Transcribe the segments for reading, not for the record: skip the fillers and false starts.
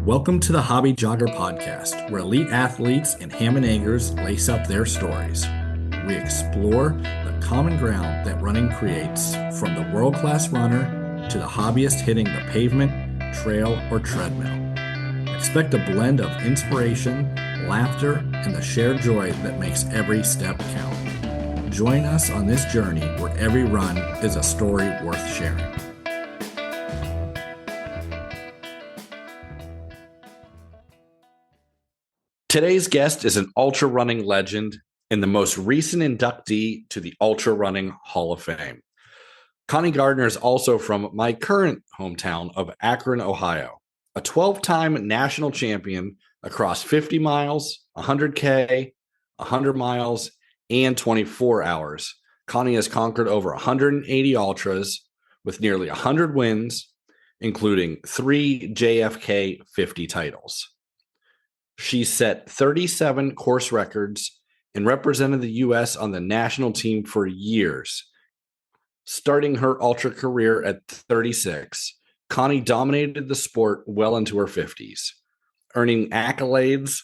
Welcome to the Hobby Jogger Podcast, where elite athletes and ham and eggers lace up their stories. We explore the common ground that running creates, from the world-class runner to the hobbyist hitting the pavement, trail, or treadmill. Expect a blend of inspiration, laughter, and the shared joy that makes every step count. Join us on this journey where every run is a story worth sharing. Today's guest is an ultra running legend and the most recent inductee to the Ultra Running Hall of Fame. Connie Gardner is also from my current hometown of Akron, Ohio, a 12-time national champion across 50 miles, 100K, 100 miles, and 24 hours. Connie has conquered over 180 ultras with nearly 100 wins, including 3 JFK 50 titles. She set 37 course records and represented the U.S. on the national team for years. Starting her ultra career at 36, Connie dominated the sport well into her 50s, earning accolades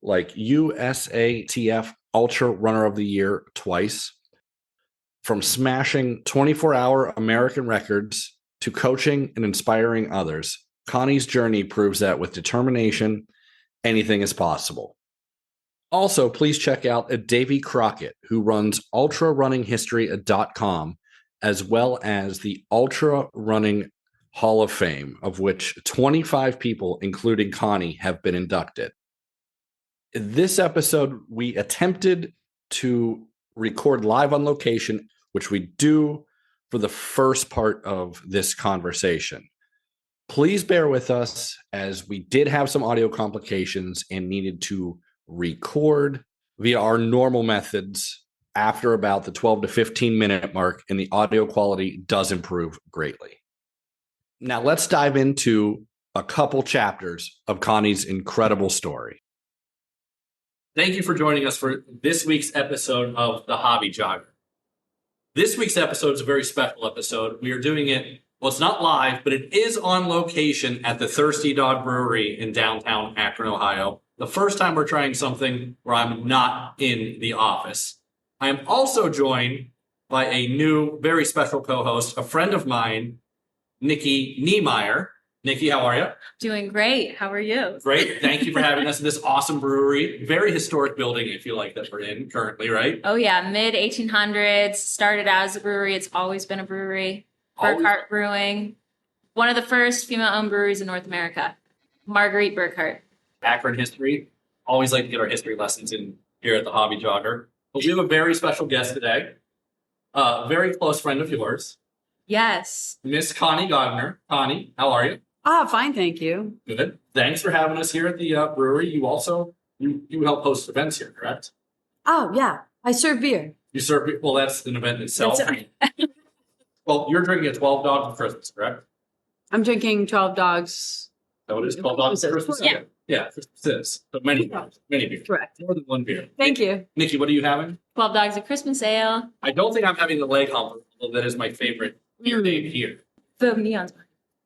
like USATF Ultra Runner of the Year twice. From smashing 24-hour American records to coaching and inspiring others, Connie's journey proves that with determination, anything is possible. Also, please check out Davey Crockett, who runs ultrarunningshistory.com, as well as the Ultra Running Hall of Fame, of which 25 people, including Connie, have been inducted. In this episode, we attempted to record live on location, which we do for the first part of this conversation. Please bear with us, as we did have some audio complications and needed to record via our normal methods after about the 12 to 15 minute mark, and the audio quality does improve greatly. Now let's dive into a couple chapters of Connie's incredible story. Thank you for joining us for this week's episode of The Hobby Jogger. This week's episode is a very special episode. We are doing it, well, it's not live, but it is on location at the Thirsty Dog Brewery in downtown Akron, Ohio. The first time we're trying something where I'm not in the office. I am also joined by a new, very special co-host, a friend of mine, Nikki Niemeyer. Nikki, how are you? Doing great. How are you? Great. Thank you for having us in this awesome brewery. Very historic building, I feel like, that we're in currently, right? Oh, yeah. Mid-1800s. Started as a brewery. It's always been a brewery. Burkhart Brewing. One of the first female-owned breweries in North America. Marguerite Burkhart. Akron history. Always like to get our history lessons in here at the Hobby Jogger. But we have a very special guest today. A very close friend of yours. Yes. Miss Connie Gardner. Connie, how are you? Fine, thank you. Good. Thanks for having us here at the brewery. You also, you help host events here, correct? Oh, yeah. I serve beer. You serve, well, that's an event in itself. Well, you're drinking a 12 Dogs for Christmas, correct? I'm drinking 12 Dogs. So it is 12 Dogs for Christmas? Yeah. Yeah, Christmas is. But many beers. Correct. More than one beer. Thank you. Nikki, what are you having? 12 Dogs of Christmas Ale. I don't think I'm having the leg humper, although that is my favorite beer name here. The neon's.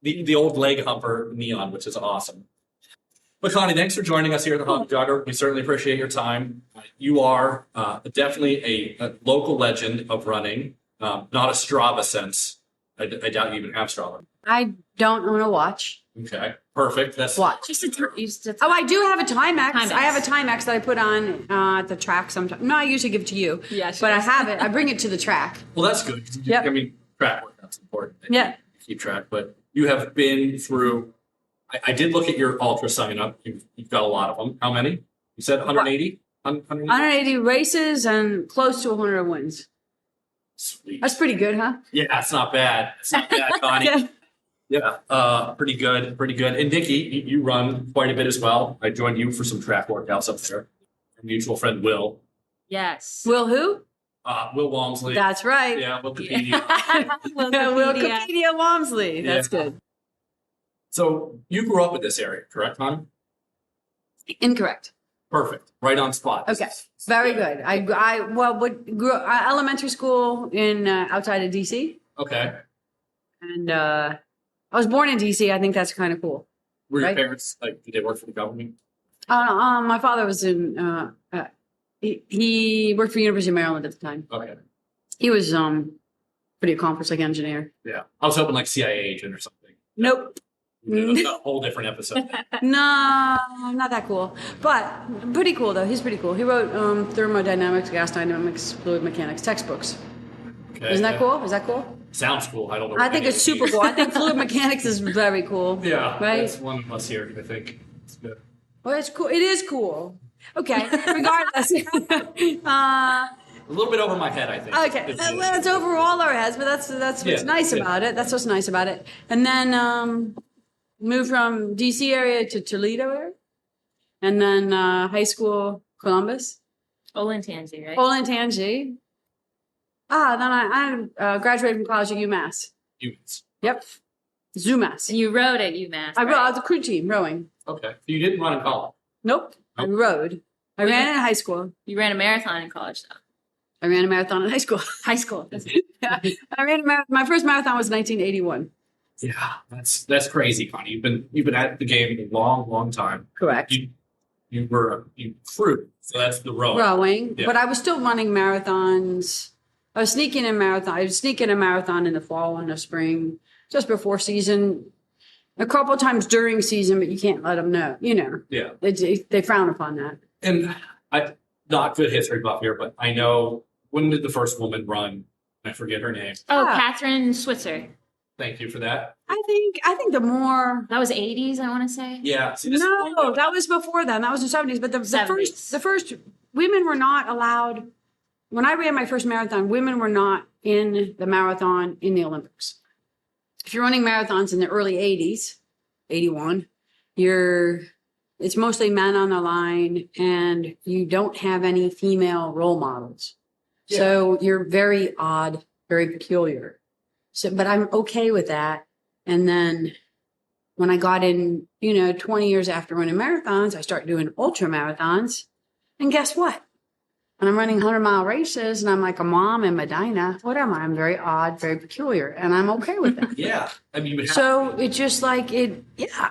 The old leg humper neon, which is awesome. But Connie, thanks for joining us here at the Hobby Jogger. We certainly appreciate your time. You are definitely a local legend of running, not a Strava sense. I doubt you even have Strava. I don't own a watch. Okay, perfect. That's Watch. Just a Oh, I do have a Timex. Timex. I have a Timex that I put on at the track sometimes. No, I usually give it to you. Yeah, she but does. I have it. I bring it to the track. well, that's good. 'Cause Yep. I mean, track workout's important. Yeah. Keep track, but you have been through. I did look at your ultra sign up. You've got a lot of them. How many? You said 180. 180 races and close to 100 wins. Sweet. That's pretty good, huh? Yeah, that's not bad. It's not bad, Connie. Yeah, pretty good, pretty good. And Nikki, you run quite a bit as well. I joined you for some track workouts up there. Our mutual friend Will. Yes. Will who? Will Walmsley. That's right. Yeah, Wikipedia. Wikipedia Walmsley. That's Yeah. good. So you grew up in this area, correct, Connie? Incorrect. Perfect. Right on spot. Okay. Very good. I grew up, elementary school in outside of DC. Okay. And I was born in DC. I think that's kind of cool. Were your Right. parents, like, did they work for the government? My father was he worked for University of Maryland at the time. Okay. He was pretty accomplished like engineer. Yeah. I was hoping like CIA agent or something. Nope. A whole different episode. No, not that cool. But pretty cool though. He's pretty cool. He wrote thermodynamics, gas dynamics, fluid mechanics textbooks. Okay, Isn't that yeah. cool? Is that cool? Sounds cool. I don't know. I what think any it's of these super cool. I are. think fluid mechanics is very cool. Yeah. Right? That's one of us here, I think. It's good. Well, it's cool. It is cool. Okay. Regardless. A little bit over my head, I think. Okay, well, it's over all our heads, but that's what's Yeah, nice yeah. about it. That's what's nice about it. And then moved from DC area to Toledo area, and then high school Columbus, Olentangy, right? Olentangy. Then I graduated from college at UMass. Humans. Yep, ZooMass. And you rode at UMass. I right? was a crew team rowing. Okay. You didn't run in college. Nope, I Nope. rowed. I ran in high school. You ran a marathon in college, though. I ran a marathon in high school. High school. I ran my first marathon was 1981. Yeah. That's crazy, Connie. You've been at the game a long, long time. Correct. You crew. So that's the rowing. Rowing, Yeah. but I was still running marathons. I was sneaking in marathon. I was sneaking a marathon in the fall and the spring, just before season. A couple of times during season, but you can't let them know. You know, Yeah. they frown upon that. And I not good history buff here, but I know when did the first woman run? I forget her name. Oh, Yeah. Catherine Switzer. Thank you for that. I think the more. That was 80s, I want to say. Yeah. See, this is No, that was before then. That was the 70s. But the 70s. first women were not allowed. When I ran my first marathon, women were not in the marathon in the Olympics. If you're running marathons in the early 80s, 81, it's mostly men on the line and you don't have any female role models. Yeah. So you're very odd, very peculiar. So, but I'm okay with that. And then when I got in, 20 years after running marathons, I started doing ultra marathons. And guess what? When I'm running 100-mile races and I'm like a mom in Medina, what am I? I'm very odd, very peculiar. And I'm okay with that. Yeah. I mean, you would have So it's just like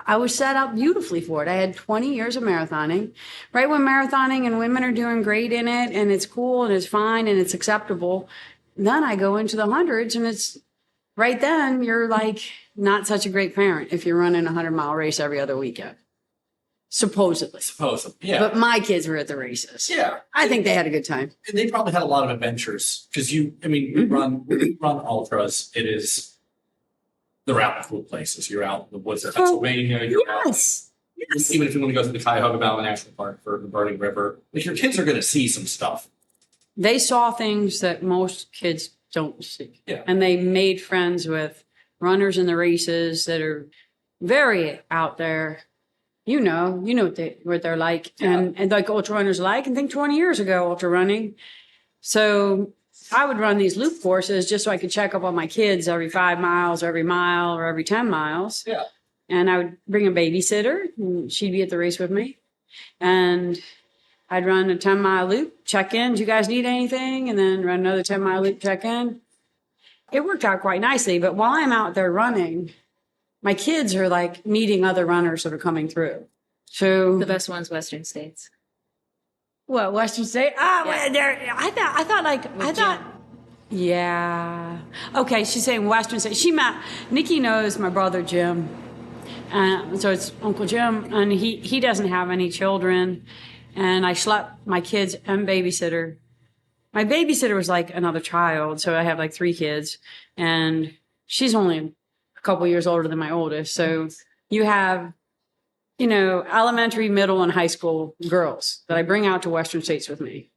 I was set up beautifully for it. I had 20 years of marathoning. Right when marathoning and women are doing great in it and it's cool and it's fine and it's acceptable, then I go into the hundreds and it's right then you're like not such a great parent if you're running a 100-mile race every other weekend. Supposedly. yeah. But my kids were at the races. Yeah. I think they had a good time. And they probably had a lot of adventures because we run ultras. They're out in cool places. You're out in the woods of Pennsylvania. You're Yes. out, even if you want to go to the Cuyahoga Valley National Park for the Burning River, like your kids are going to see some stuff. They saw things that most kids don't see. Yeah. And they made friends with runners in the races that are very out there. You know what they're like, and like ultra runners like. And think 20 years ago, ultra running. So I would run these loop courses just so I could check up on my kids every 5 miles, or every mile, or every 10 miles. Yeah. And I would bring a babysitter, and she'd be at the race with me. And I'd run a 10-mile loop, check in. Do you guys need anything? And then run another 10-mile loop, check in. It worked out quite nicely. But while I'm out there running, my kids are like meeting other runners that are coming through. So The best one's Western States. what, Western State? I thought. Yeah. Okay, she's saying Western State. Nikki knows my brother Jim. So it's Uncle Jim, and he doesn't have any children. And I schlepped my kids and babysitter. My babysitter was like another child, so I have like 3 kids, and she's only a couple years older than my oldest. So you have, elementary, middle, and high school girls that I bring out to Western States with me.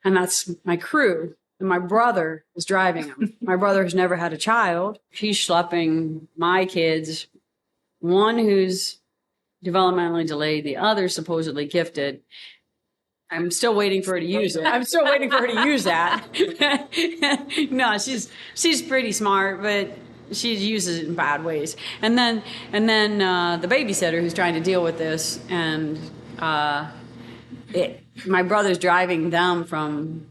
And that's my crew. And my brother is driving them. My brother has never had a child. He's schlepping my kids, one who's developmentally delayed, the other supposedly gifted. I'm still waiting for her to use it. I'm still waiting for her to use that. No, she's pretty smart, but she uses it in bad ways. And then the babysitter who's trying to deal with this, and my brother's driving them from.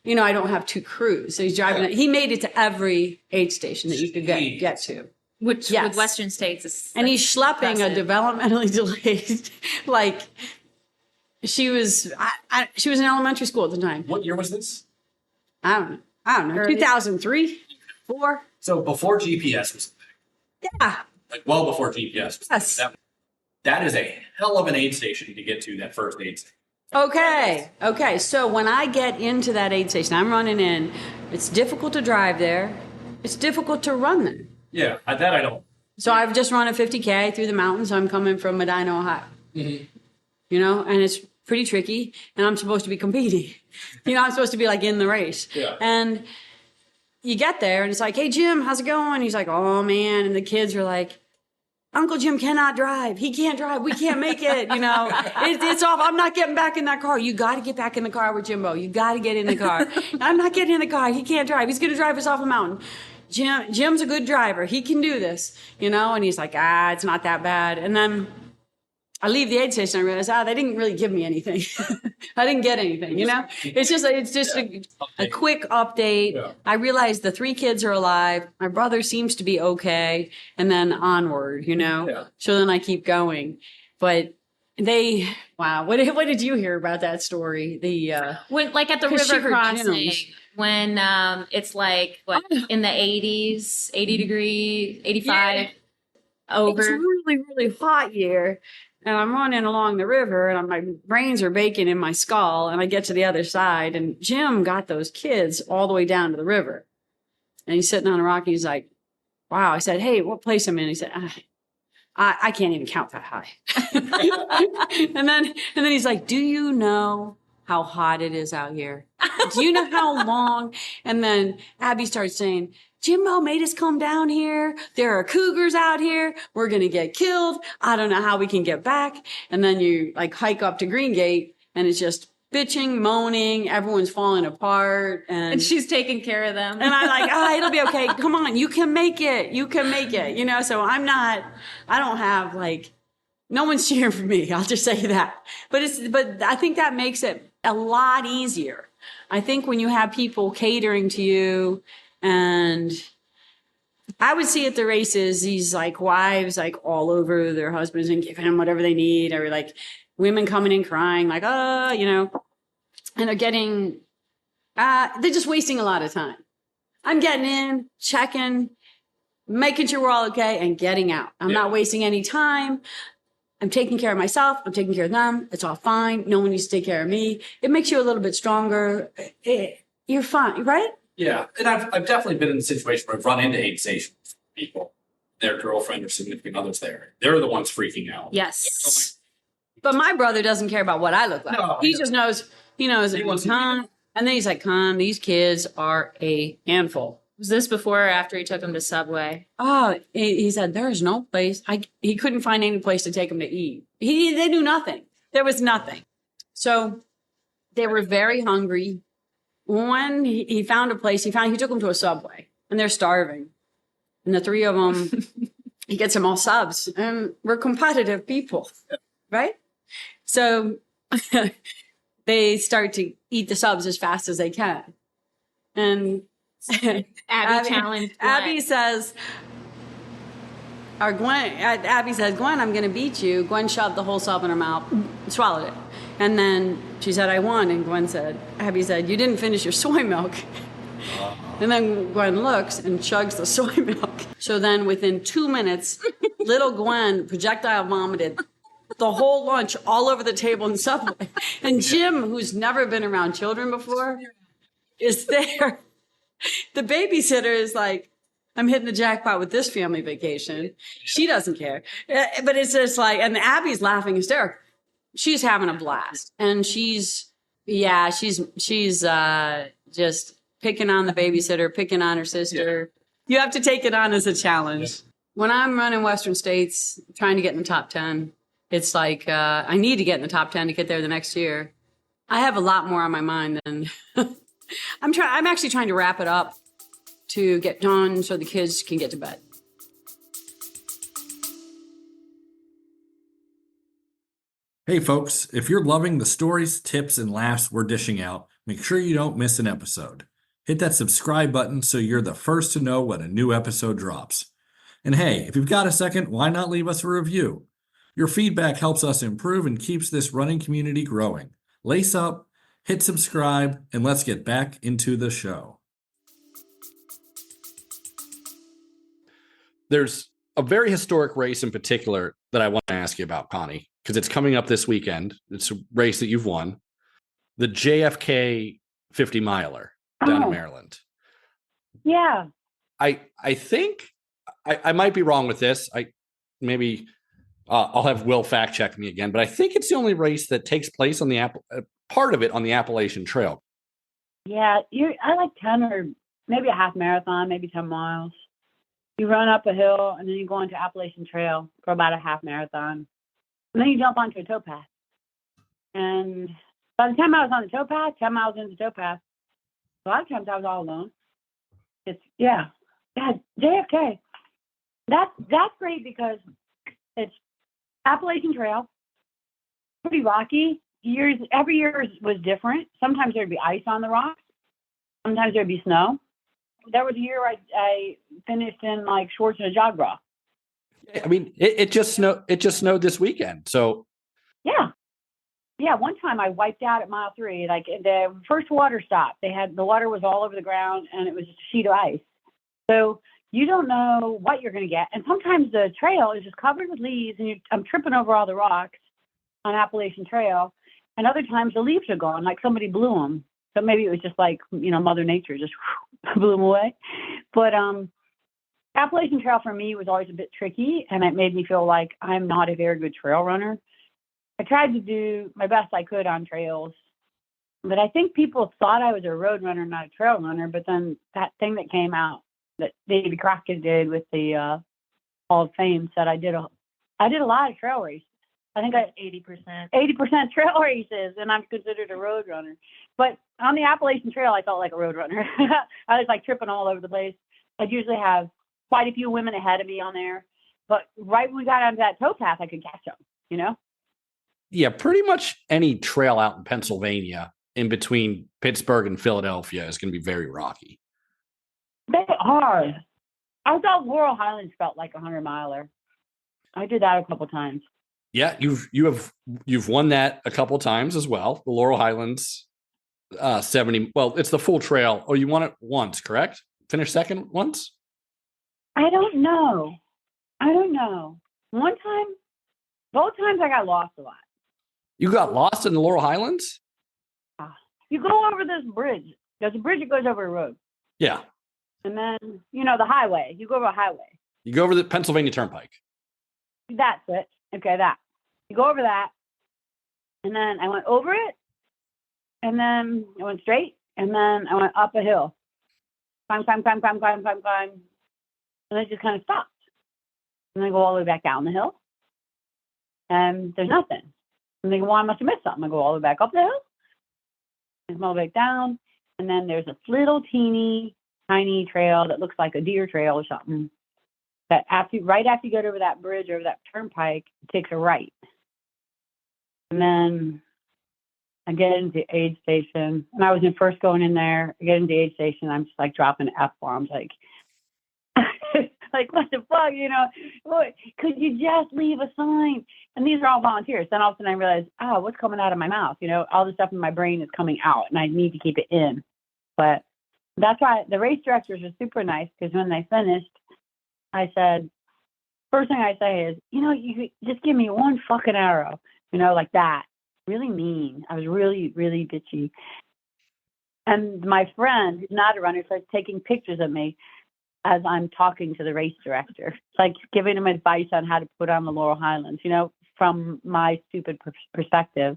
I don't have 2 crews, so he's driving. He made it to every aid station that you could get to. Which Yes. with Western states is And he's schlepping a impressive. developmentally delayed, like she was in elementary school at the time. What year was this? I don't know, Early. 2003, 4. So before GPS was Yeah. like well before GPS. Yes. That is a hell of an aid station to get to, that first aid station. Okay. So when I get into that aid station, I'm running in. It's difficult to drive there. It's difficult to run there. Yeah, that I don't. So I've just run a 50K through the mountains. I'm coming from Medina, Ohio. Mm-hmm. You know, and it's pretty tricky. And I'm supposed to be competing. You know, I'm supposed to be like in the race. Yeah. And you get there and it's like, hey, Jim, how's it going? He's like, oh, man. And the kids are like, Uncle Jim cannot drive. He can't drive. We can't make it. You know, it's off. I'm not getting back in that car. You got to get back in the car with Jimbo. You got to get in the car. I'm not getting in the car. He can't drive. He's going to drive us off a mountain. Jim's a good driver. He can do this, you know? And he's like, it's not that bad. And then I leave the aid station. I realize, they didn't really give me anything. I didn't get anything, you know? It's just a quick update. Yeah. I realize the 3 kids are alive. My brother seems to be okay. And then onward, you know? Yeah. So then I keep going. But wow. What did you hear about that story? When, like at the 'Cause she river heard crossing, Jim's. when it's like in the 80s, 80 degree, 85 over. It's a really, really hot year. And I'm running along the river and my brains are baking in my skull. And I get to the other side and Jim got those kids all the way down to the river. And he's sitting on a rock and he's like, wow. I said, hey, what place I'm in? He said, I can't even count that high. and then he's like, do you know how hot it is out here? Do you know how long? And then Abby starts saying, Jimbo made us come down here. There are cougars out here. We're going to get killed. I don't know how we can get back. And then you like hike up to Green Gate and it's just bitching, moaning. Everyone's falling apart. And she's taking care of them. And I'm like, it'll be okay. Come on. You can make it. You can make it. You know, so I don't have like, no one's cheering for me. I'll just say that. But I think that makes it a lot easier. I think when you have people catering to you, and I would see at the races, these like wives like all over their husbands and giving them whatever they need, or like women coming in crying like, you know, and they're getting, they're just wasting a lot of time. I'm getting in, checking, making sure we're all okay and getting out. I'm not wasting any time. I'm taking care of myself. I'm taking care of them. It's all fine. No one needs to take care of me. It makes you a little bit stronger. You're fine, right? Yeah, and I've definitely been in a situation where I've run into aid stations with people, their girlfriend or significant others there. They're the ones freaking out. Yes. But my brother doesn't care about what I look like. No, He just knows, he wants to Con. And then he's like, Con, these kids are a handful. Was this before or after he took him to Subway? Oh, he said, there's no place. He couldn't find any place to take him to eat. They knew nothing. There was nothing. So they were very hungry. When he found a place, he took them to a Subway and they're starving. And the 3 of them, he gets them all subs and we're competitive people, right? So they start to eat the subs as fast as they can. And Abby challenged Gwen. Abby says, Gwen, I'm going to beat you. Gwen shoved the whole sub in her mouth, swallowed it. And then she said, I won. And Abby said, you didn't finish your soy milk. And then Gwen looks and chugs the soy milk. So then within 2 minutes, little Gwen projectile vomited the whole lunch all over the table in Subway. And Jim, who's never been around children before, is there. The babysitter is like, I'm hitting the jackpot with this family vacation. She doesn't care. But it's just like, and Abby's laughing hysterical. She's having a blast. And she's just picking on the babysitter, picking on her sister. Yeah. You have to take it on as a challenge. Yeah. When I'm running Western States, trying to get in the top 10, it's like, I need to get in the top 10 to get there the next year. I have a lot more on my mind than I'm actually trying to wrap it up to get done so the kids can get to bed. Hey folks, if you're loving the stories, tips, and laughs we're dishing out, make sure you don't miss an episode. Hit that subscribe button so you're the first to know when a new episode drops. And hey, if you've got a second, why not leave us a review? Your feedback helps us improve and keeps this running community growing. Lace up, hit subscribe, and let's get back into the show. There's a very historic race in particular that I want to ask you about, Connie, because it's coming up this weekend. It's a race that you've won, the JFK 50 miler down in Maryland. Yeah. I think I might be wrong with this. I'll have Will fact check me again, but I think it's the only race that takes place on the part of it on the Appalachian Trail. Yeah. I like 10 or maybe a half marathon, maybe 10 miles. You run up a hill and then you go into Appalachian Trail for about a half marathon. And then you jump onto a towpath. And by the time I was on the towpath, 10 miles into the towpath, a lot of times I was all alone. JFK. That's great because it's Appalachian Trail, pretty rocky. Every year was different. Sometimes there'd be ice on the rocks. Sometimes there'd be snow. There was a year I finished in like shorts and a jog bra. I mean, it just snowed. It just snowed this weekend. So yeah. One time I wiped out at mile 3. Like the first water stop, the water was all over the ground and it was just a sheet of ice. So you don't know what you're going to get. And sometimes the trail is just covered with leaves and I'm tripping over all the rocks on Appalachian Trail. And other times the leaves are gone, like somebody blew them. So maybe it was just like, Mother Nature just blew them away. But Appalachian Trail for me was always a bit tricky, and it made me feel like I'm not a very good trail runner. I tried to do my best I could on trails, but I think people thought I was a road runner, not a trail runner. But then that thing that came out that Davy Crockett did with the Hall of Fame said I did a lot of trail races. I think I 80% trail races, and I'm considered a road runner. But on the Appalachian Trail, I felt like a road runner. I was like tripping all over the place. I'd usually have quite a few women ahead of me on there, but right when we got onto that towpath, I could catch them. Yeah, pretty much any trail out in Pennsylvania in between Pittsburgh and Philadelphia is going to be very rocky. They are. I thought Laurel Highlands felt like a 100-miler. I did that a couple times. Yeah, you've won that a couple times as well. The Laurel Highlands 70. Well, it's the full trail. Oh, you won it once, correct? Finished second once? I don't know. One time, both times I got lost a lot. You got lost in the Laurel Highlands? You go over this bridge. There's a bridge that goes over a road. Yeah. And then, the highway. You go over a highway. You go over the Pennsylvania Turnpike. That's it. Okay, that. You go over that. And then I went over it. And then I went straight. And then I went up a hill. Climb. And then it just kind of stopped. And then I go all the way back down the hill. And there's nothing. And they go, well, I must have missed something. I go all the way back up the hill. And come all the way back down. And then there's a little teeny tiny trail that looks like a deer trail or something. That right after you get over that bridge, over that turnpike, it takes a right. And then I get into the aid station. And I was first going in there. I get into the aid station. I'm just like dropping F-bombs, like, like, what the fuck, could you just leave a sign? And these are all volunteers. Then all of a sudden I realized, what's coming out of my mouth? All the stuff in my brain is coming out and I need to keep it in. But that's why the race directors are super nice, because when they finished, I said, first thing I say is, you just give me one fucking arrow, like that. Really mean. I was really, really bitchy. And my friend, who's not a runner, starts taking pictures of me as I'm talking to the race director, like giving him advice on how to put on the Laurel Highlands, from my stupid perspective.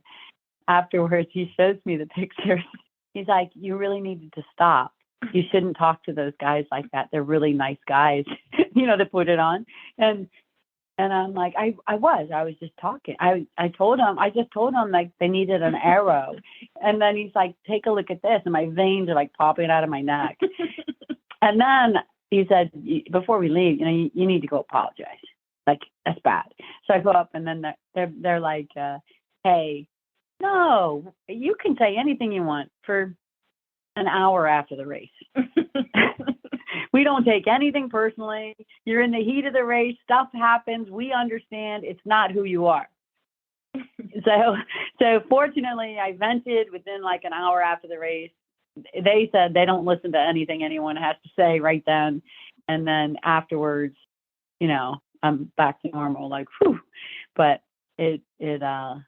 Afterwards, he shows me the pictures. He's like, you really needed to stop. You shouldn't talk to those guys like that. They're really nice guys, that put it on. And I'm like, I was just talking. I just told him like they needed an arrow. And then he's like, take a look at this. And my veins are like popping out of my neck. And then he said, before we leave, you need to go apologize. Like, that's bad. So I go up and then they're like, hey, no, you can say anything you want for an hour after the race. We don't take anything personally. You're in the heat of the race. Stuff happens. We understand it's not who you are. So fortunately, I vented within like an hour after the race. They said they don't listen to anything anyone has to say right then. And then afterwards, I'm back to normal, like, whew. But Laurel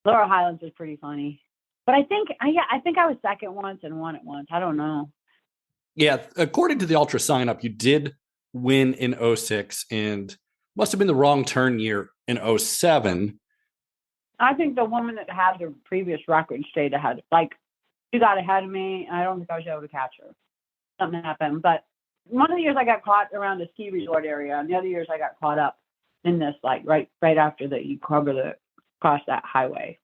Highlands was pretty funny. But I think I was second once and won it once. I don't know. Yeah, according to the Ultra sign up, you did win in 06 and must have been the wrong turn year in 07. I think the woman that had the previous record stayed ahead. Like, she got ahead of me. I don't think I was able to catch her. Something happened. But one of the years I got caught around the ski resort area, and the other years I got caught up in this, like right after that you cross that highway.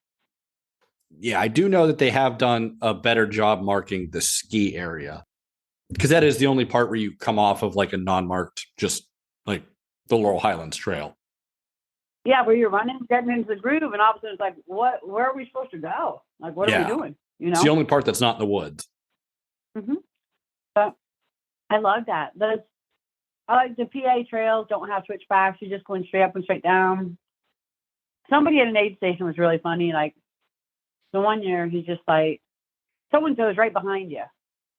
Yeah, I do know that they have done a better job marking the ski area, because that is the only part where you come off of like a non-marked, just like the Laurel Highlands Trail. Yeah, where you're running, getting into the groove, and all of a sudden it's like, where are we supposed to go? Like, what are we doing? It's the only part that's not in the woods. Mm-hmm. But I love that. I like the PA trails don't have switchbacks. You're just going straight up and straight down. Somebody at an aid station was really funny. Like, the one year, he's just like, someone goes right behind you.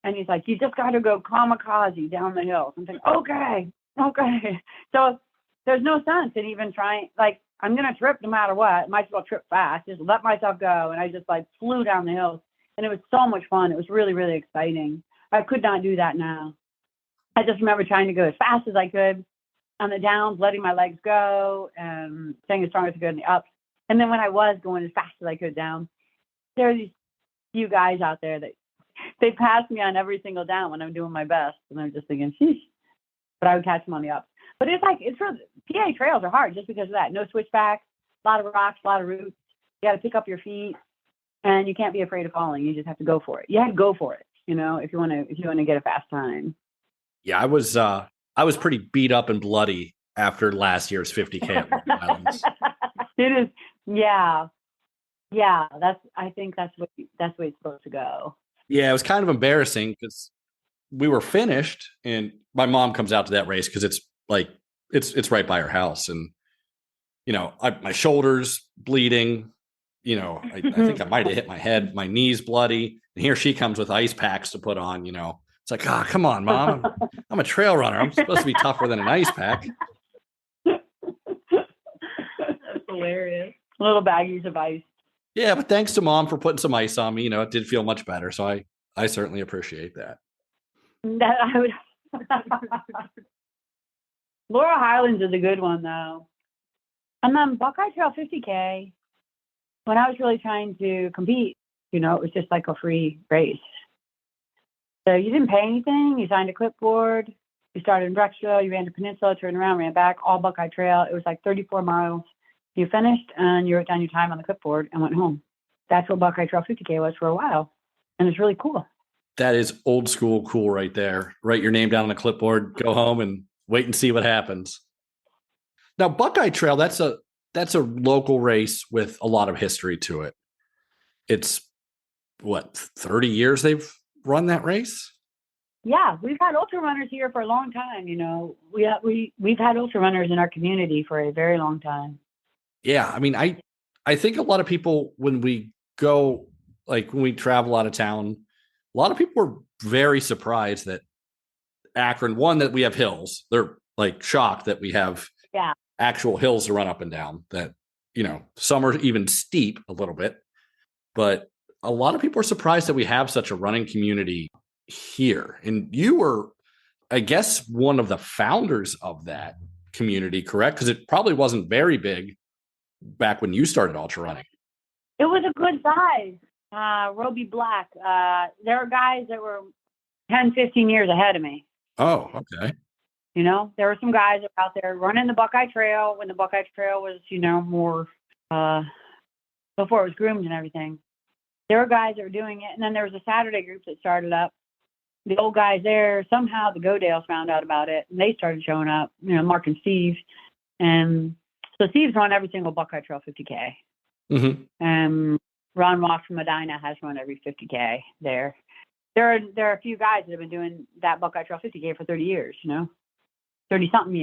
And he's like, you just got to go kamikaze down the hill. I'm thinking, okay. So there's no sense in even trying. Like, I'm going to trip no matter what. Might as well trip fast. Just let myself go. And I just like flew down the hill. And it was so much fun. It was really, really exciting. I could not do that now. I just remember trying to go as fast as I could on the downs, letting my legs go and staying as strong as I could in the ups. And then when I was going as fast as I could down, there are these few guys out there that they pass me on every single down when I'm doing my best. And I'm just thinking, sheesh. But I would catch them on the ups. But it's for PA trails are hard just because of that. No switchbacks, a lot of rocks, a lot of roots. You got to pick up your feet, and you can't be afraid of falling. You just have to go for it. You have to go for it, if you want to get a fast time. Yeah, I was pretty beat up and bloody after last year's 50K at Laurel Highlands. It is, yeah. I think that's the way it's supposed to go. Yeah, it was kind of embarrassing because we were finished, and my mom comes out to that race because it's like it's right by her house, and my shoulders bleeding. I think I might have hit my head, my knees bloody, and here she comes with ice packs to put on. It's like, come on, Mom, I'm a trail runner. I'm supposed to be tougher than an ice pack. That's hilarious. Little baggies of ice. Yeah, but thanks to Mom for putting some ice on me. It did feel much better, so I certainly appreciate that. That I would. Laurel Highlands is a good one, though. And then Buckeye Trail 50K, when I was really trying to compete, it was just like a free race. So you didn't pay anything. You signed a clipboard. You started in Brecksville. You ran to Peninsula, turned around, ran back, all Buckeye Trail. It was like 34 miles. You finished, and you wrote down your time on the clipboard and went home. That's what Buckeye Trail 50K was for a while. And it's really cool. That is old school cool right there. Write your name down on a clipboard, go home, and wait and see what happens. Now, Buckeye Trail, that's a local race with a lot of history to it. It's 30 years they've run that race? Yeah, we've had ultra runners here for a long time. We've had ultra runners in our community for a very long time. Yeah, I mean, I think a lot of people, when we go, like when we travel out of town, a lot of people are very surprised that Akron, one, that we have hills. They're like shocked that we have actual hills to run up and down, that, some are even steep a little bit. But a lot of people are surprised that we have such a running community here. And you were, I guess, one of the founders of that community, correct? Because it probably wasn't very big back when you started ultra running. It was a good size. Roby Black. There were guys that were 10, 15 years ahead of me. Oh, okay. There were some guys that were out there running the Buckeye Trail when the Buckeye Trail was, more before it was groomed and everything. There were guys that were doing it. And then there was a Saturday group that started up. The old guys there, somehow the Godales found out about it, and they started showing up, Mark and Steve. And so Steve's run every single Buckeye Trail 50K. Mm-hmm. Ron Ross from Medina has run every 50K there. there are a few guys that have been doing that Buckeye Trail 50K for 30 years, 30-something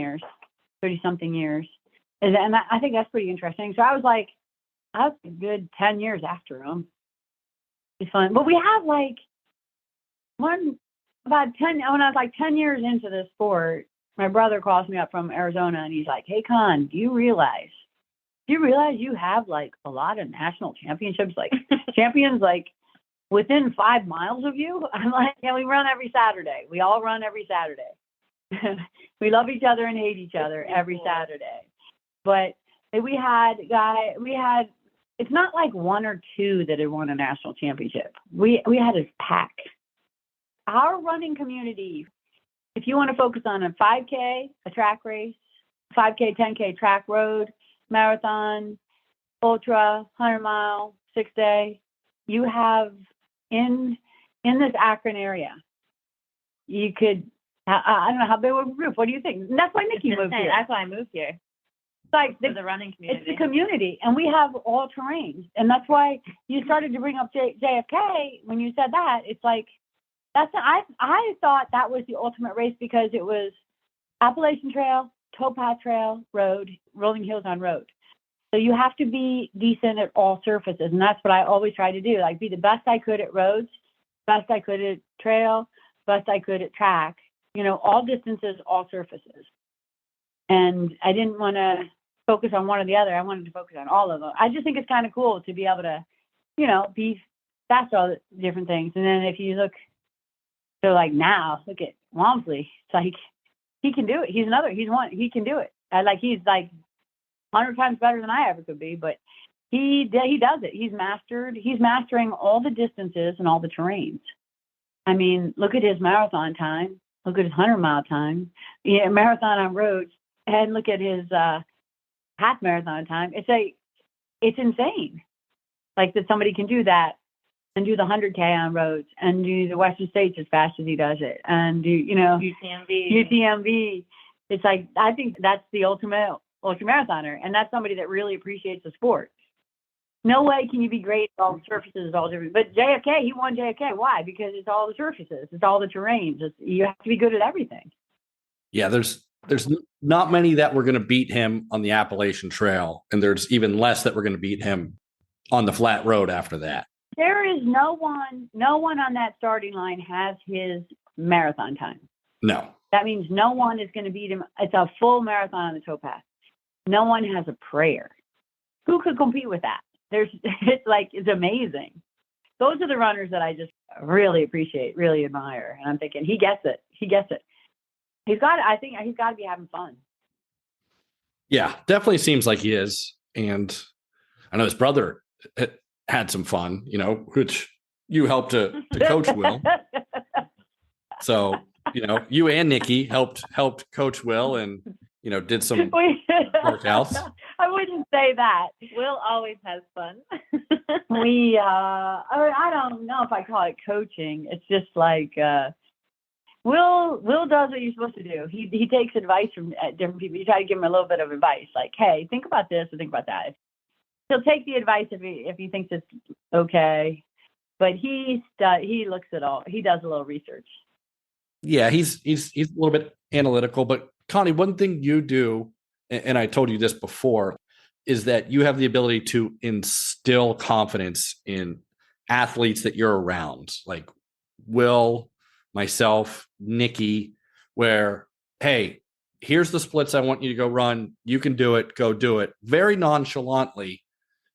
years. And I think that's pretty interesting. So I was a good 10 years after him. It's fun. But we have when I was 10 years into this sport, my brother calls me up from Arizona and he's like, "Hey, Con, do you realize you have a lot of national championships, champions within 5 miles of you?" I'm like, "Yeah, we run every Saturday. We all run every Saturday. We love each other and hate each other every Saturday." But we had, it's not like one or two that had won a national championship. We had a pack. Our running community, if you want to focus on a 5K, a track race, 5K, 10K track road, marathon, ultra, 100-mile, 6-day, you have in this Akron area, you could, I don't know how big of a group. What do you think? And that's why Nikki moved here. That's why I moved here. It's the running community. It's the community, and we have all terrains, and that's why you started to bring up JFK when you said that. It's I thought that was the ultimate race because it was Appalachian Trail, towpath trail, road, rolling hills on road. So you have to be decent at all surfaces, and that's what I always try to do. Be the best I could at roads, best I could at trail, best I could at track. All distances, all surfaces. And I didn't want to focus on one or the other. I wanted to focus on all of them. I just think it's kind of cool to be able to, be fast at all the different things. And then if you look, so now, look at Walmsley. It's he can do it. He can do it. He's 100 times better than I ever could be, but he does it. He's mastering all the distances and all the terrains. I mean, look at his marathon time. Look at his 100-mile time. Yeah, marathon on roads. And look at his half marathon time. It's insane. That somebody can do that and do the 100K on roads and do the Western States as fast as he does it and do, UTMB. It's I think that's the ultimate ultramarathoner, and that's somebody that really appreciates the sport. No way can you be great at all the surfaces, all different. But JFK, he won JFK. Why? Because it's all the surfaces. It's all the terrains. You have to be good at everything. Yeah, there's not many that were going to beat him on the Appalachian Trail, and there's even less that were going to beat him on the flat road after that. There is no one on that starting line has his marathon time. No. That means no one is going to beat him. It's a full marathon on the towpath. No one has a prayer. Who could compete with that? It's amazing. Those are the runners that I just really appreciate, really admire. And I'm thinking, he gets it. I think he's got to be having fun. Yeah, definitely seems like he is. And I know his brother had some fun, which you helped to coach Will. So, you and Nikki helped coach Will and, did some workouts. I wouldn't say that. Will always has fun. I don't know if I call it coaching. It's just Will does what you're supposed to do. He takes advice from different people. You try to give him a little bit of advice, hey, think about this or think about that. He'll take the advice if he thinks it's okay, but he looks at all. He does a little research. Yeah, he's a little bit analytical. But Connie, one thing you do, and I told you this before, is that you have the ability to instill confidence in athletes that you're around, like Will, myself, Nikki, where, hey, here's the splits I want you to go run. You can do it. Go do it. Very nonchalantly.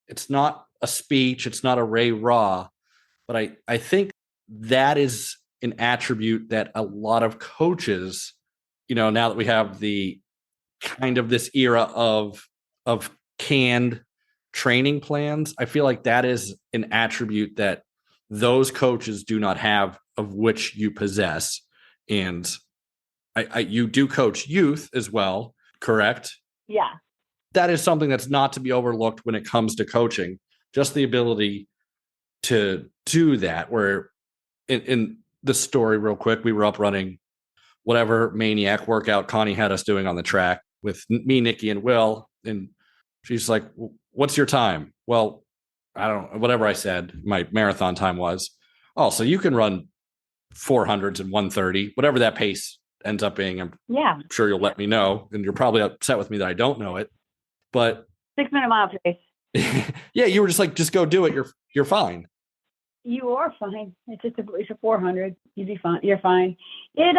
It's not a speech. It's not a rah-rah. But I think that is an attribute that a lot of coaches, now that we have the kind of this era of canned training plans, I feel like that is an attribute that those coaches do not have, of which you possess. And you do coach youth as well, correct? Yeah. That is something that's not to be overlooked when it comes to coaching. Just the ability to do that, where in the story real quick, we were up running whatever maniac workout Connie had us doing on the track with me, Nikki, and Will. And she's like, what's your time? Well, I don't know, whatever I said, my marathon time was. Oh, so you can run 400s and 130, whatever that pace ends up being. I'm Yeah, sure you'll let me know, and you're probably upset with me that I don't know it, but 6 minute mile pace. yeah, you were just like, just go do it. You're fine. You are fine. It's a 400. You'd be fine. You're fine. It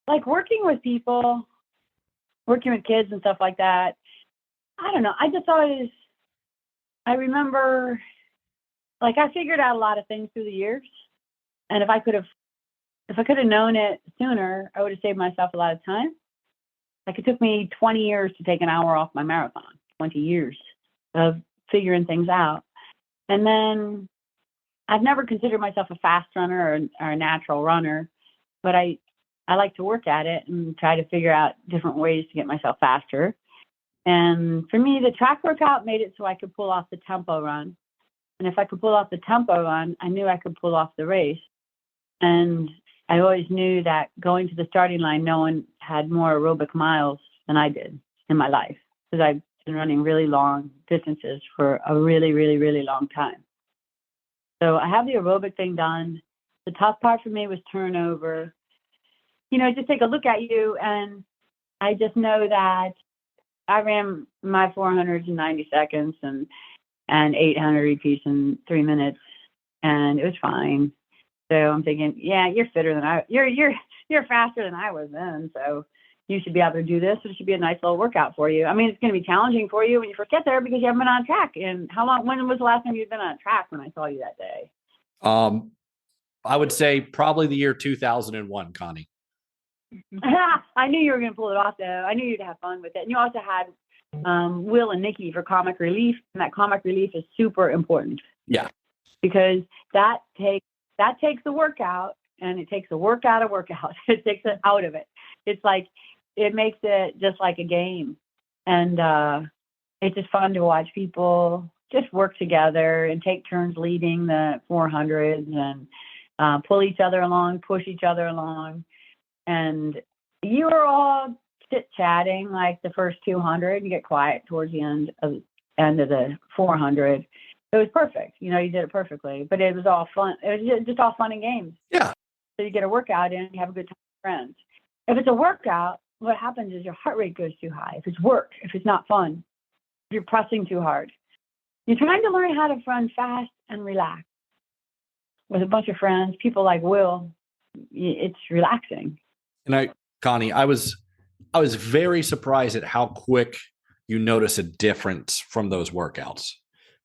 like working with people, working with kids and stuff like that. I don't know. I just always, I remember, like I figured out a lot of things through the years, and if I could have known it sooner, I would have saved myself a lot of time. Like it took me 20 years to take an hour off my marathon. 20 years of figuring things out. And then I've never considered myself a fast runner or a natural runner, but I like to work at it and try to figure out different ways to get myself faster. And for me, the track workout made it so I could pull off the tempo run. And if I could pull off the tempo run, I knew I could pull off the race. And I always knew that going to the starting line, no one had more aerobic miles than I did in my life, because I've been running really long distances for a really, really, really long time. So I have the aerobic thing done. The tough part for me was turnover. Just take a look at you, and I just know that I ran my 400s in 90 seconds and 800 repeats in 3 minutes, and it was fine. So I'm thinking, yeah, you're fitter than you're faster than I was then. So you should be able to do this. It should be a nice little workout for you. I mean, it's going to be challenging for you when you first get there because you haven't been on track. And when was the last time you'd been on track when I saw you that day? I would say probably the year 2001, Connie. I knew you were going to pull it off, though. I knew you'd have fun with it. And you also had Will and Nikki for comic relief, and that comic relief is super important. Yeah, because that takes the workout, and it takes the workout of workout. It takes it out of it. It's like it makes it just like a game, and it's just fun to watch people just work together and take turns leading the 400s and pull each other along, push each other along. And you were all chit-chatting like the first 200. You get quiet towards the end of the 400. It was perfect. You did it perfectly. But it was all fun. It was just all fun and games. Yeah. So you get a workout in, you have a good time with friends. If it's a workout, what happens is your heart rate goes too high. If it's work, if it's not fun, if you're pressing too hard. You're trying to learn how to run fast and relax. With a bunch of friends, people like Will, it's relaxing. And Connie, I was very surprised at how quick you notice a difference from those workouts.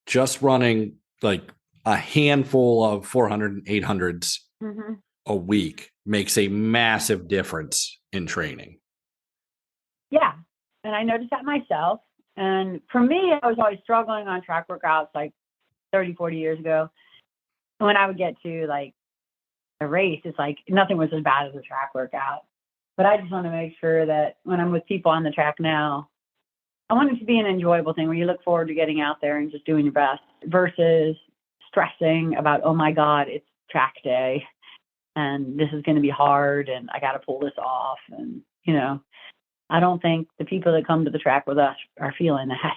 Just running like a handful of 400 and 800s a week makes a massive difference in training. Yeah. And I noticed that myself. And for me, I was always struggling on track workouts like 30, 40 years ago. When I would get to like a race, it's like nothing was as bad as a track workout. But I just want to make sure that when I'm with people on the track now, I want it to be an enjoyable thing where you look forward to getting out there and just doing your best versus stressing about, oh my God, it's track day and this is going to be hard and I got to pull this off. And, I don't think the people that come to the track with us are feeling that.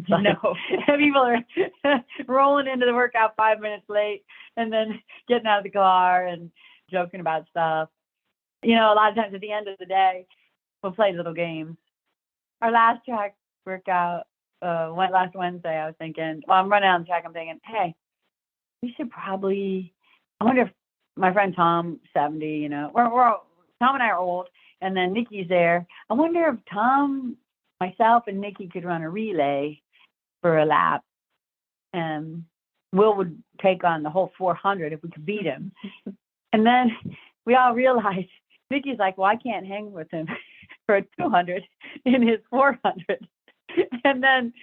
Like, no. People are rolling into the workout 5 minutes late and then getting out of the car and joking about stuff. A lot of times at the end of the day, we'll play little games. Our last track workout went last Wednesday. I was thinking, I'm running on the track. I'm thinking, hey, we should probably, I wonder if my friend Tom, 70, Tom and I are old. And then Nikki's there. I wonder if Tom, myself, and Nikki could run a relay for a lap. And Will would take on the whole 400 if we could beat him. And then we all realized, Nikki's like, well, I can't hang with him for a 200 in his 400. And then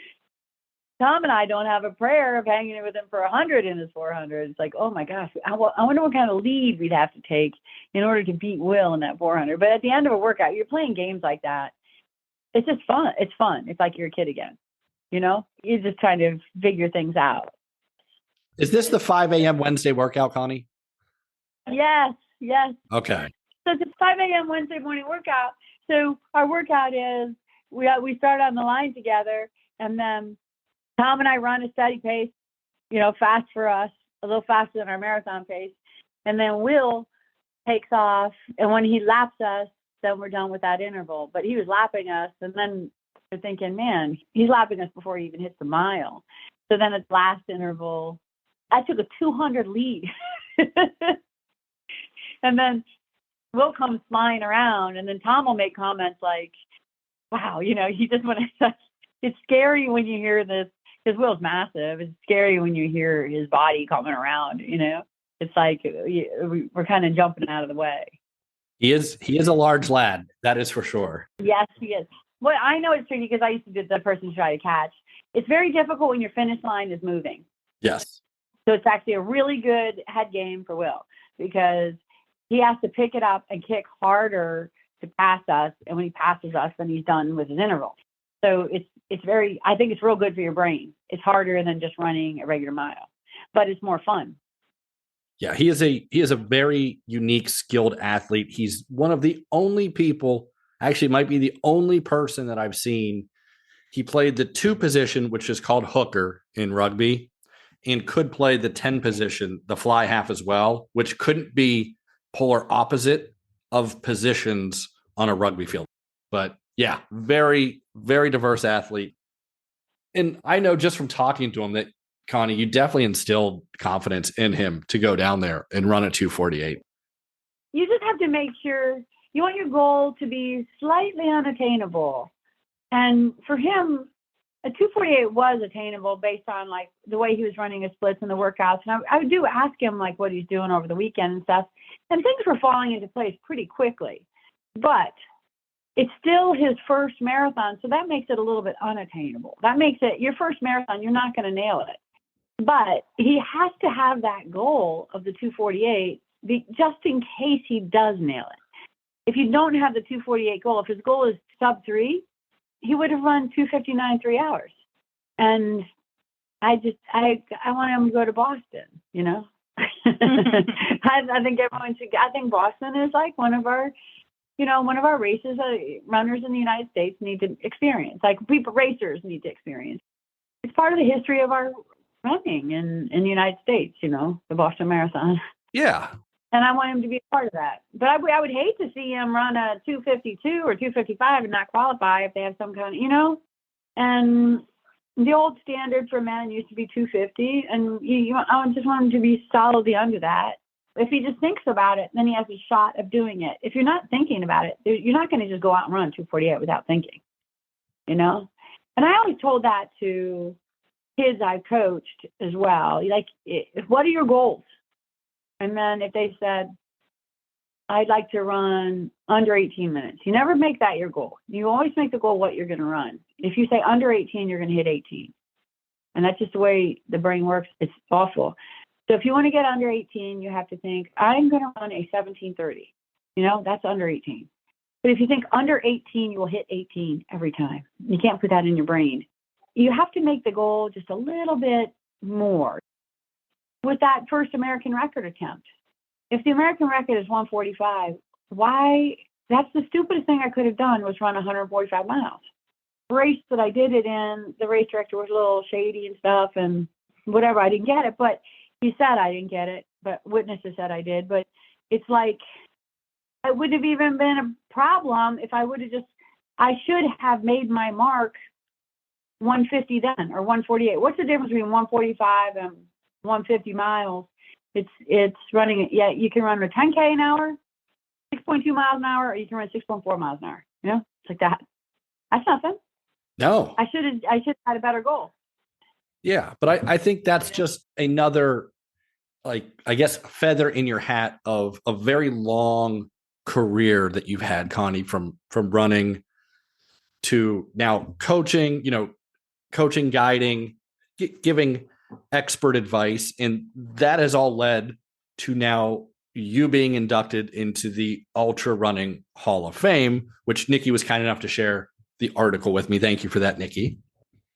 Tom and I don't have a prayer of hanging with him for 100 in his 400. It's like, oh my gosh, I wonder what kind of lead we'd have to take in order to beat Will in that 400. But at the end of a workout, you're playing games like that. It's just fun. It's fun. It's like you're a kid again. You're just trying to figure things out. Is this the 5 a.m. Wednesday workout, Connie? Yes. Okay. So it's a 5 a.m. Wednesday morning workout. So our workout is we start on the line together, and then Tom and I run a steady pace, fast for us. a little faster than our marathon pace. And then Will takes off, and when he laps us, then we're done with that interval. But he was lapping us, and then we're thinking, man, he's lapping us before he even hits the mile. So then at the last interval, I took a 200 lead. And then Will comes flying around, and then Tom will make comments like, wow, you know, he just went, it's scary when you hear this, because Will's massive. It's scary when you hear his body coming around, you know. It's like we're kind of jumping out of the way. He is a large lad. That is for sure. Yes, he is. Well, I know it's tricky because I used to be the person to try to catch. It's very difficult when your finish line is moving. Yes. So it's actually a really good head game for Will, because he has to pick it up and kick harder to pass us. And when he passes us, then he's done with his interval. So it's very, I think it's real good for your brain. It's harder than just running a regular mile, but it's more fun. Yeah, he is a very unique, skilled athlete. He's one of the only people, actually might be the only person that I've seen. He played the 2 position, which is called hooker in rugby, and could play the 10 position, the fly half as well, which couldn't be polar opposite of positions on a rugby field. But yeah, very, very diverse athlete. And I know just from talking to him that, Connie, you definitely instilled confidence in him to go down there and run a 2:48. You just have to make sure you want your goal to be slightly unattainable. And for him, a 2:48 was attainable based on like the way he was running his splits and the workouts. And I do ask him like what he's doing over the weekend and stuff. And things were falling into place pretty quickly. But it's still his first marathon, so that makes it a little bit unattainable. That makes it your first marathon, you're not going to nail it. But he has to have that goal of the 2:48 just in case he does nail it. If you don't have the 2:48 goal, if his goal is sub 3, he would have run 2:59 3 hours. And I want him to go to Boston, you know. I think everyone should. I think Boston is like one of our races runners in the United States need to experience. Like racers need to experience. It's part of the history of our running in the United States, you know, the Boston Marathon. Yeah. And I want him to be a part of that. But I would hate to see him run a 2:52 or 2:55 and not qualify if they have some kind of, you know. And the old standard for men used to be 2:50, and I just want him to be solidly under that. If he just thinks about it, then he has a shot of doing it. If you're not thinking about it, you're not going to just go out and run 2:48 without thinking, you know. And I always told that to kids I coached as well. Like, what are your goals? And then if they said, I'd like to run under 18 minutes, you never make that your goal. You always make the goal what you're going to run. If you say under 18, you're going to hit 18. And that's just the way the brain works. It's awful. So if you want to get under 18, you have to think, I'm going to run a 17:30. You know, that's under 18. But if you think under 18, you will hit 18 every time. You can't put that in your brain. You have to make the goal just a little bit more. With that first American record attempt, if the American record is 145, why? That's the stupidest thing I could have done was run 145 miles. The race that I did it in, the race director was a little shady and stuff and whatever. I didn't get it, but he said I didn't get it, but witnesses said I did. But it's like, it wouldn't have even been a problem if I would have I should have made my mark 150 then, or 148. What's the difference between 145 and 150 miles? It's running, yeah, you can run a 10K an hour, 6.2 miles an hour, or you can run 6.4 miles an hour. You know, it's like that. That's nothing. No. I should have had a better goal. Yeah, but I think that's just another, like, I guess, feather in your hat of a very long career that you've had, Connie, from running to now coaching, you know, coaching, guiding, giving expert advice. And that has all led to now you being inducted into the Ultra Running Hall of Fame, which Nikki was kind enough to share the article with me. Thank you for that, Nikki.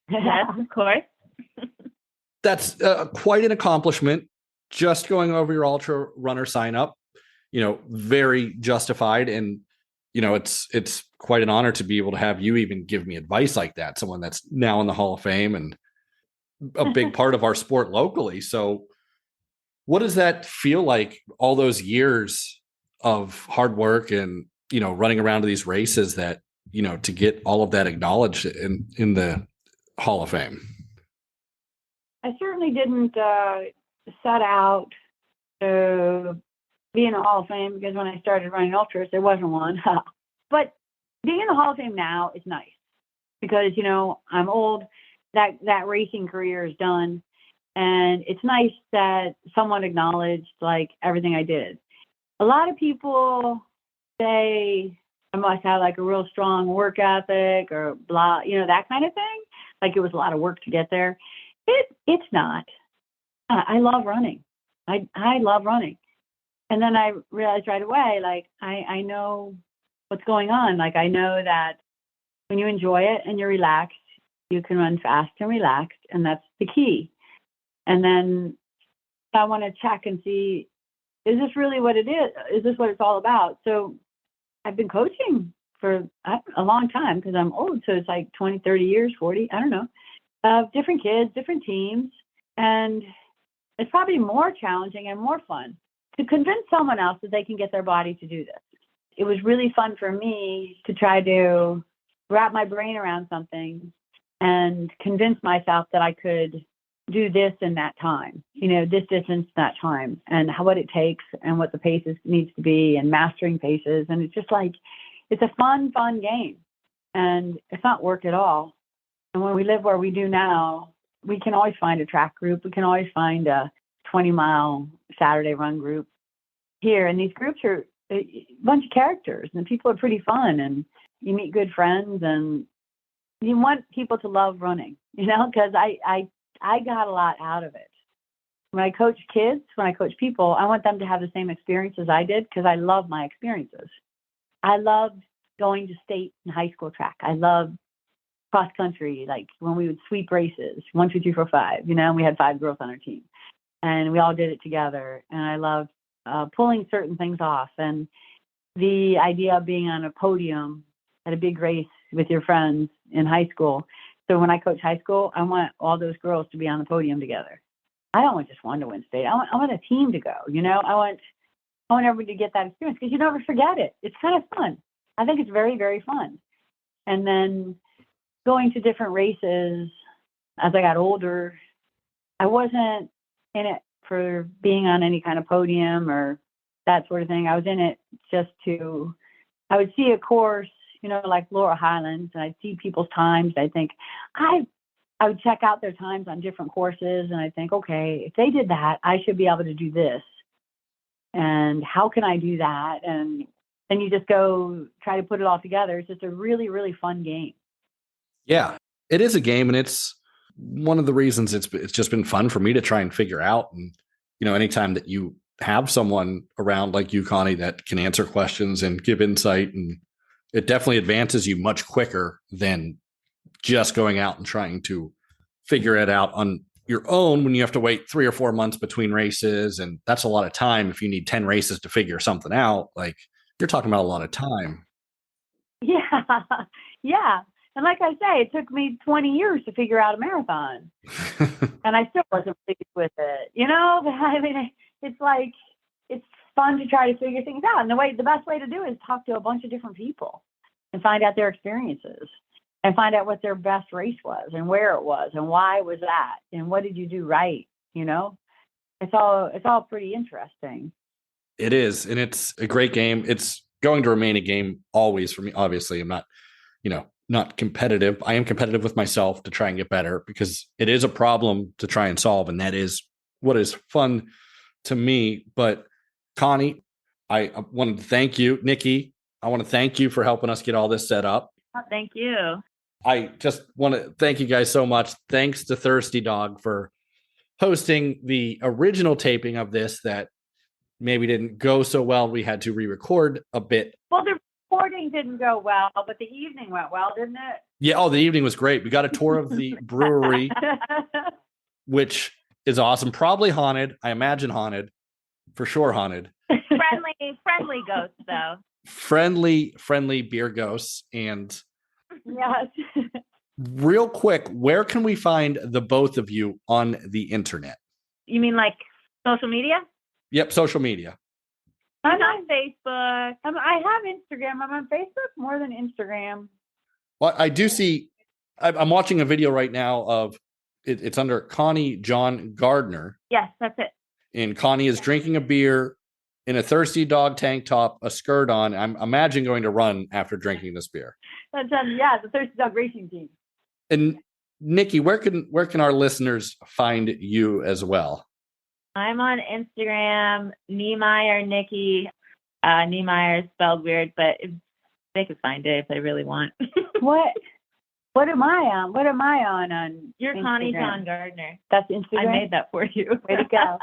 Yes, of course. That's quite an accomplishment. Just going over your ultra runner sign up, you know, very justified. And, you know, it's quite an honor to be able to have you even give me advice like that. Someone that's now in the Hall of Fame and a big part of our sport locally. So What does that feel like, all those years of hard work and, running around to these races that, to get all of that acknowledged in the Hall of Fame? I certainly didn't set out to be in the Hall of Fame, because when I started running ultras, there wasn't one. But being in the Hall of Fame now is nice because, I'm old. That racing career is done. And it's nice that someone acknowledged like everything I did. A lot of people say I must have like a real strong work ethic or blah, that kind of thing. Like it was a lot of work to get there. It's not. I love running. I love running. And then I realized right away, like I know what's going on. Like I know that when you enjoy it and you're relaxed, you can run fast and relaxed, and that's the key. And then I want to check and see, is this really what it is? Is this what it's all about? So I've been coaching for a long time because I'm old. So it's like 20, 30 years, 40, I don't know, different kids, different teams. And it's probably more challenging and more fun to convince someone else that they can get their body to do this. It was really fun for me to try to wrap my brain around something and convince myself that I could do this in that time, this distance, that time, and what it takes and what the paces needs to be and mastering paces. And it's just like, it's a fun game, and it's not work at all. And when we live where we do now, we can always find a track group. We can always find a 20-mile Saturday run group here. And these groups are a bunch of characters, and people are pretty fun, and you meet good friends, and you want people to love running, because I got a lot out of it. When I coach kids, when I coach people, I want them to have the same experience as I did, because I love my experiences. I loved going to state and high school track. I loved cross country, like when we would sweep races, 1, 2, 3, 4, 5, and we had 5 girls on our team, and we all did it together. And I loved pulling certain things off, and the idea of being on a podium at a big race with your friends in high school. So when I coach high school, I want all those girls to be on the podium together. I don't want just one to win state. I want a team to go. I want everybody to get that experience, because you never forget it. It's kind of fun. I think it's very, very fun. And then going to different races as I got older, I wasn't in it for being on any kind of podium or that sort of thing. I was in it just I would see a course, like Laurel Highlands, and I'd see people's times. I think I would check out their times on different courses, and I think, okay, if they did that, I should be able to do this. And how can I do that? And then you just go try to put it all together. It's just a really, really fun game. Yeah, it is a game, and it's one of the reasons it's just been fun for me to try and figure out. And, anytime that you have someone around like you, Connie, that can answer questions and give insight, and it definitely advances you much quicker than just going out and trying to figure it out on your own when you have to wait 3 or 4 months between races. And that's a lot of time. If you need 10 races to figure something out, like you're talking about a lot of time. Yeah. Yeah. And like I say, it took me 20 years to figure out a marathon, and I still wasn't pleased with it. I mean, it's like, it's fun to try to figure things out. And the best way to do it is talk to a bunch of different people and find out their experiences and find out what their best race was and where it was and why was that and what did you do right. It's all pretty interesting. It is. And it's a great game. It's going to remain a game always for me. Obviously, I'm not, not competitive. I am competitive with myself to try and get better, because it is a problem to try and solve. And that is what is fun to me. But Connie, I wanted to thank you. Nikki, I want to thank you for helping us get all this set up. Oh, thank you. I just want to thank you guys so much. Thanks to Thirsty Dog for hosting the original taping of this that maybe didn't go so well. We had to re-record a bit. Well, the recording didn't go well, but the evening went well, didn't it? Yeah. Oh, the evening was great. We got a tour of the brewery, which is awesome. Probably haunted. I imagine haunted. For sure haunted. Friendly ghosts, though. Friendly beer ghosts. And Yes. real quick, where can we find the both of you on the internet? You mean like Social media? Yep, social media. I'm on Facebook. I have Instagram. I'm on Facebook more than Instagram. Well, I do see. I'm watching a video right now of it's under Connie Gardner, Yes, that's it. and Connie is drinking a beer in a Thirsty Dog tank top, a skirt on. I'm imagine going to run after drinking this beer. That's the Thirsty Dog Racing Team. And Nikki, where can our listeners find you as well? I'm on Instagram, Niemeyer Nikki. Niemeyer is spelled weird, but they could find it if they really want. What am I on? What am I on You're Instagram? Connie Gardner. That's Instagram. I made that for you. Way to go.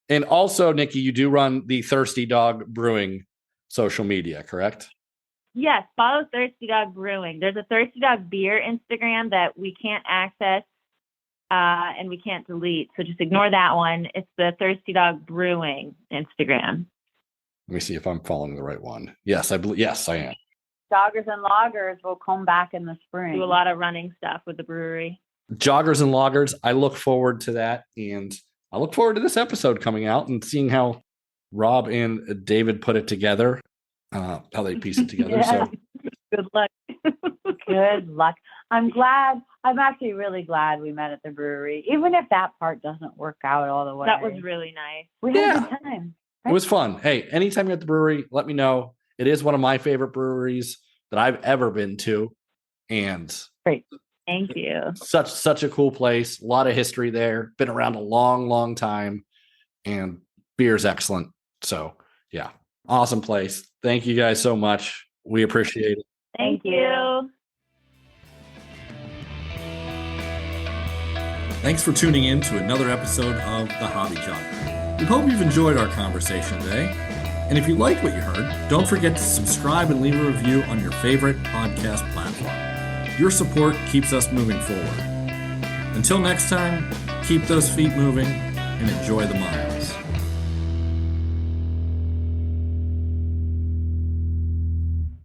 And also, Nikki, you do run the Thirsty Dog Brewing social media, correct? Yes, follow Thirsty Dog Brewing. There's a Thirsty Dog Beer Instagram that we can't access and we can't delete. So just ignore that one. It's the Thirsty Dog Brewing Instagram. Let me see if I'm following the right one. Yes, I believe. Yes, I am. Joggers and loggers will come back in the spring. Do a lot of running stuff with the brewery. Joggers and loggers. I look forward to that, and I look forward to this episode coming out and seeing how Rob and David put it together, how they piece it together. Yeah. So Good luck. Good luck. I'm actually really glad we met at the brewery, even if that part doesn't work out all the way. That was really nice. We had Yeah. a good time. it was fun. Hey, anytime you're at the brewery, let me know. It is one of my favorite breweries that I've ever been to, and Thank you. such a cool place. A lot of history there. Been around a long time, and beer's excellent. So yeah, awesome place. Thank you guys so much. We appreciate it. Thank Thank you. Thanks for tuning in to another episode of The Hobby Jogger. We hope you've enjoyed our conversation today. And if you liked what you heard, don't forget to subscribe and leave a review on your favorite podcast platform. Your support keeps us moving forward. Until next time, keep those feet moving and enjoy the miles.